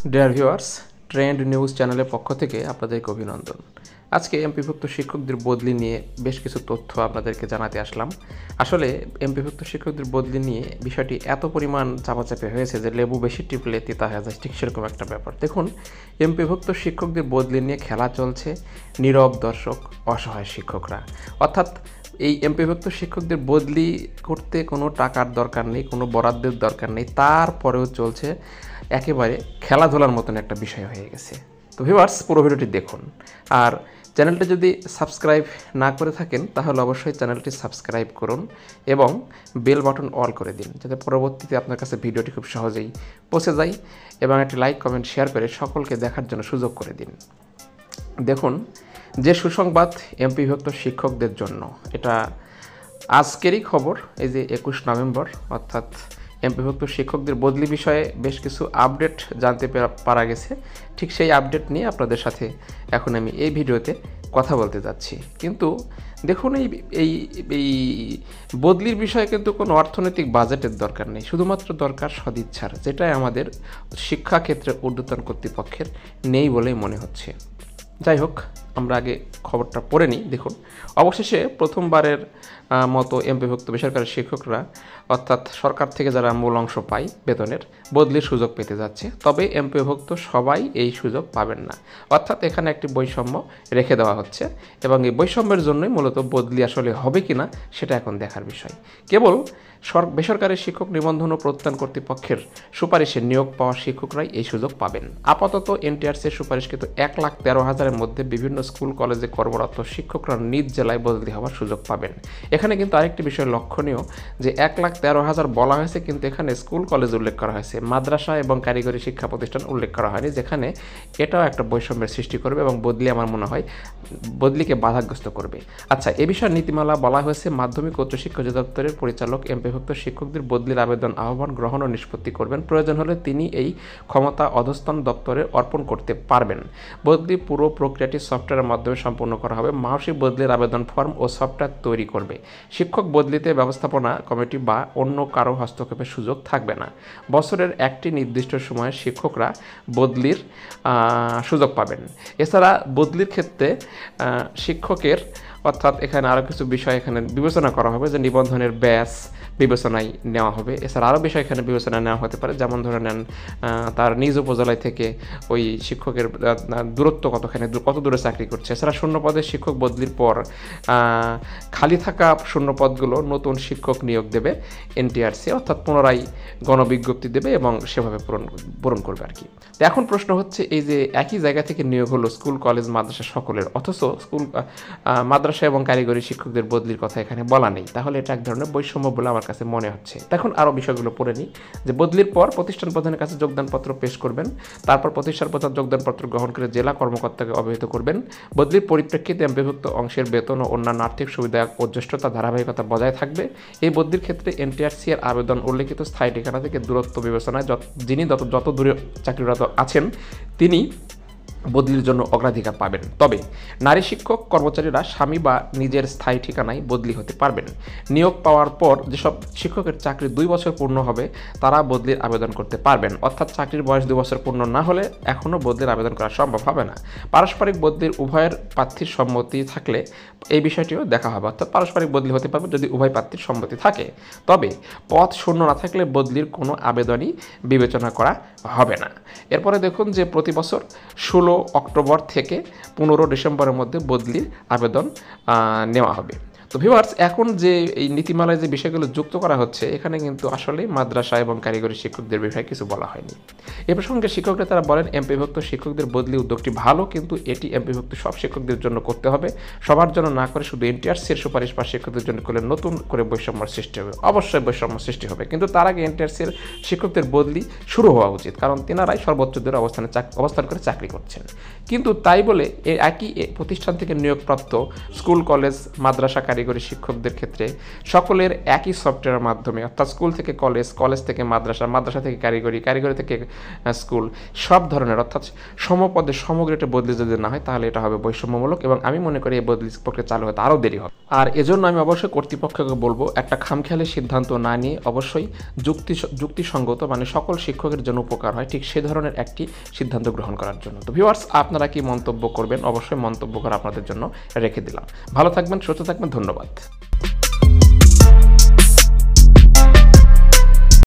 Dear viewers, trend news চ্যানেলের পক্ষ থেকে আপনাদেরকে অভিনন্দন। আজকে এমপিভুক্ত শিক্ষকদের বদলি নিয়ে বেশ কিছু তথ্য আপনাদেরকে জানাতে আসলাম। আসলে এমপিভুক্ত শিক্ষকদের বদলি নিয়ে বিষয়টি এত পরিমাণ চাপাচাপি হয়েছে যে লেবু বেশি টিপলে তিতা হয়ে যায়, ঠিক সেরকম একটা ব্যাপার। দেখুন, এমপিভুক্ত শিক্ষকদের বদলি নিয়ে খেলা চলছে নীরব দর্শক, অসহায় শিক্ষকরা। অর্থাৎ এই এমপিভুক্ত শিক্ষকদের বদলি করতে কোনো টাকার দরকার নেই, কোনো বরাদ্দের দরকার নেই, তারপরেও চলছে একেবারে খেলাধুলার মতন একটা বিষয় হয়ে গেছে। তো ভিউয়ার্স, পুরো ভিডিওটি দেখুন। আর চ্যানেলটি যদি সাবস্ক্রাইব না করে থাকেন তাহলে অবশ্যই চ্যানেলটি সাবস্ক্রাইব করুন এবং বেল বাটন অল করে দিন, যাতে পরবর্তীতে আপনার কাছে ভিডিওটি খুব সহজেই পৌঁছে যায়, এবং একটি লাইক কমেন্ট শেয়ার করে সকলকে দেখার জন্য সুযোগ করে দিন। দেখুন, যে সুসংবাদ এমপিভুক্ত শিক্ষকদের জন্য, এটা আজকেরই খবর। এই যে 21 নভেম্বর, অর্থাৎ এমপিভুক্ত শিক্ষকদের বদলি বিষয়ে বেশ কিছু আপডেট জানতে পারা গেছে। ঠিক সেই আপডেট নিয়ে আপনাদের সাথে এখন আমি এই ভিডিওতে কথা বলতে যাচ্ছি। কিন্তু দেখুন, এই এই বদলির বিষয়ে কিন্তু কোনো অর্থনৈতিক বাজেটের দরকার নেই, শুধুমাত্র দরকার সদিচ্ছার, যেটাই আমাদের শিক্ষাক্ষেত্রে ঊর্ধ্বতন কর্তৃপক্ষের নেই বলেই মনে হচ্ছে। যাই হোক, আমরা আগে খবরটা পড়ে নিই। দেখুন, অবশেষে প্রথমবারের মতো এমপিভুক্ত বেসরকারি শিক্ষকরা, অর্থাৎ সরকার থেকে যারা মূল অংশ পায় বেতনের, বদলির সুযোগ পেতে যাচ্ছে। তবে এমপিভুক্ত সবাই এই সুযোগ পাবেন না, অর্থাৎ এখানে একটি বৈষম্য রেখে দেওয়া হচ্ছে, এবং এই বৈষম্যের জন্যই মূলত বদলি আসলে হবে কিনা সেটা এখন দেখার বিষয়। কেবল বেসরকারি শিক্ষক নিবন্ধন ও প্রত্যয়ন কর্তৃপক্ষের সুপারিশে নিয়োগ পাওয়া শিক্ষকরাই এই সুযোগ পাবেন। আপাতত এনটিআরসির সুপারিশকৃত 1,13,000-এর মধ্যে বিভিন্ন স্কুল কলেজে কর্মরত শিক্ষকরা নিজ জেলায় বদলি হওয়ার সুযোগ পাবেন। এখানে কিন্তু আরেকটি বিষয় লক্ষণীয় যে 1,13,000 বলা হয়েছে, কিন্তু এখানে স্কুল কলেজ উল্লেখ করা হয়েছে, মাদ্রাসা এবং কারিগরি শিক্ষা প্রতিষ্ঠান উল্লেখ করা হয়নি, যেখানে এটাও একটা বৈষম্যের সৃষ্টি করবে এবং বদলি, আমার মনে হয়, বদলিকে বাধাগ্রস্ত করবে। আচ্ছা, এ বিষয়ে নীতিমালা বলা হয়েছে, মাধ্যমিক ও উচ্চশিক্ষা অধিদপ্তরের পরিচালক এমপিভুক্ত শিক্ষকদের বদলির আবেদন আহ্বান গ্রহণ ও নিষ্পত্তি করবেন। প্রয়োজন হলে তিনি এই ক্ষমতা অধস্তন দপ্তরে অর্পণ করতে পারবেন। বদলি পুরো প্রক্রিয়াটি সফটওয়্যারের মাধ্যমে সম্পন্ন করা হবে। মাসিক বদলির আবেদন ফর্ম ও সফটওয়্যার তৈরি করবে। শিক্ষক বদলিতে ব্যবস্থাপনা কমিটি বা অন্য কারো হস্তক্ষেপের সুযোগ থাকবে না। বছরের একটি নির্দিষ্ট সময়ে শিক্ষকরা বদলির সুযোগ পাবেন। এছাড়া বদলির ক্ষেত্রে শিক্ষকের, অর্থাৎ এখানে আরও কিছু বিষয় এখানে বিবেচনা করা হবে, যে নিবন্ধনের ব্যাস বিবেচনায় নেওয়া হবে। এছাড়া আরও বিষয় এখানে বিবেচনায় নেওয়া হতে পারে, যেমন ধরে নেন তার নিজ উপজেলায় থেকে ওই শিক্ষকের দূরত্ব কতখানি, কত দূরে চাকরি করছে। এছাড়া শূন্যপদে শিক্ষক বদলির পর খালি থাকা শূন্যপদগুলো নতুন শিক্ষক নিয়োগ দেবে এনটিআরসি, অর্থাৎ পুনরায় গণবিজ্ঞপ্তি দেবে এবং সেভাবে পূরণ করবে আর কি। তো এখন প্রশ্ন হচ্ছে, এই যে একই জায়গা থেকে নিয়োগ হলো স্কুল কলেজ মাদ্রাসা সকলের, অথচ স্কুল মাদ্রাসা এবং কারিগরি শিক্ষকদের বদলির কথা এখানে বলা নেই, তাহলে এটা এক ধরনের বৈষম্য বলে আমার কাছে মনে হচ্ছে। এখন আরও বিষয়গুলো পড়ে নিই। যে বদলির পর প্রতিষ্ঠান প্রধানের কাছে যোগদানপত্র পেশ করবেন, তারপর প্রতিষ্ঠান প্রধান যোগদানপত্র গ্রহণ করে জেলা কর্মকর্তাকে অবহিত করবেন। বদলির পরিপ্রেক্ষিতে এমপিভুক্ত অংশের বেতন ও অন্যান্য আর্থিক সুবিধা ও জ্যেষ্ঠতা ধারাবাহিকতা বজায় থাকবে। এই বদলির ক্ষেত্রে এনটিআরসি এর আবেদন উল্লেখিত স্থায়ী ঠিকানা থেকে দূরত্ব বিবেচনায় যিনি যত দূরে চাকরিরত আছেন তিনি বদলির জন্য অগ্রাধিকার পাবেন। তবে নারী শিক্ষক কর্মচারীরা স্বামী বা নিজের স্থায়ী ঠিকানায় বদলি হতে পারবেন। নিয়োগ পাওয়ার পর যেসব শিক্ষকের চাকরি 2 বছর পূর্ণ হবে তারা বদলির আবেদন করতে পারবেন, অর্থাৎ চাকরির বয়স 2 বছর পূর্ণ না হলে এখনও বদলির আবেদন করা সম্ভব হবে না। পারস্পরিক বদলির উভয়ের প্রার্থীর সম্মতি থাকলে এই বিষয়টিও দেখা হবে, অর্থাৎ পারস্পরিক বদলি হতে পারবে যদি উভয় প্রার্থীর সম্মতি থাকে। তবে পদ শূন্য না থাকলে বদলির কোনো আবেদনই বিবেচনা করা হবে না। এরপরে দেখুন যে প্রতি বছর 16 অক্টোবর থেকে 15 ডিসেম্বরের মধ্যে বদলির আবেদন নেওয়া হবে। তো ভিউয়ার্স, এখন যে এই নীতিমালায় যে বিষয়গুলো যুক্ত করা হচ্ছে, এখানে কিন্তু আসলে মাদ্রাসা এবং কারিগরি শিক্ষকদের বিষয়ে কিছু বলা হয়নি। এ প্রসঙ্গে শিক্ষকরা তারা বলেন, এমপিভুক্ত শিক্ষকদের বদলি উদ্যোগটি ভালো, কিন্তু এটি এমপিভুক্ত সব শিক্ষকদের জন্য করতে হবে, সবার জন্য না করে শুধু এনটিআরসির সুপারিশ বা শিক্ষকদের জন্য করলে নতুন করে বৈষম্য সৃষ্টি হবে। অবশ্যই বৈষম্য সৃষ্টি হবে, কিন্তু তার আগে এনটিআরসির শিক্ষকদের বদলি শুরু হওয়া উচিত, কারণ তেনারাই সর্বোচ্চ দূরে অবস্থান করে চাকরি করছেন। কিন্তু তাই বলে একই প্রতিষ্ঠান থেকে নিয়োগপ্রাপ্ত স্কুল কলেজ মাদ্রাসা কারিগরি শিক্ষকদের ক্ষেত্রে সকলের একই সফটওয়্যারের মাধ্যমে, অর্থাৎ স্কুল থেকে কলেজ, কলেজ থেকে মাদ্রাসা, মাদ্রাসা থেকে কারিগরি, কারিগরি থেকে স্কুল, সব ধরনের অর্থাৎ সমপদে সমগ্রেটে বদলি যদি না হয় তাহলে এটা হবে বৈষম্যমূলক, এবং আমি মনে করি এই বদলি প্রক্রিয়া চালু হতে আরও দেরি হবে। আর এজন্য আমি অবশ্যই কর্তৃপক্ষকে বলবো একটা খামখেয়ালি সিদ্ধান্ত না নিয়ে অবশ্যই যুক্তিসঙ্গত, মানে সকল শিক্ষকের জন্য উপকার হয় ঠিক সে ধরনের একটি সিদ্ধান্ত গ্রহণ করার জন্য। তো ভিউয়ার্স, আপনারা কি মন্তব্য করবেন? অবশ্যই মন্তব্য করা আপনাদের জন্য রেখে দিলাম। ভালো থাকবেন, সুস্থ থাকবেন, ধন্যবাদ।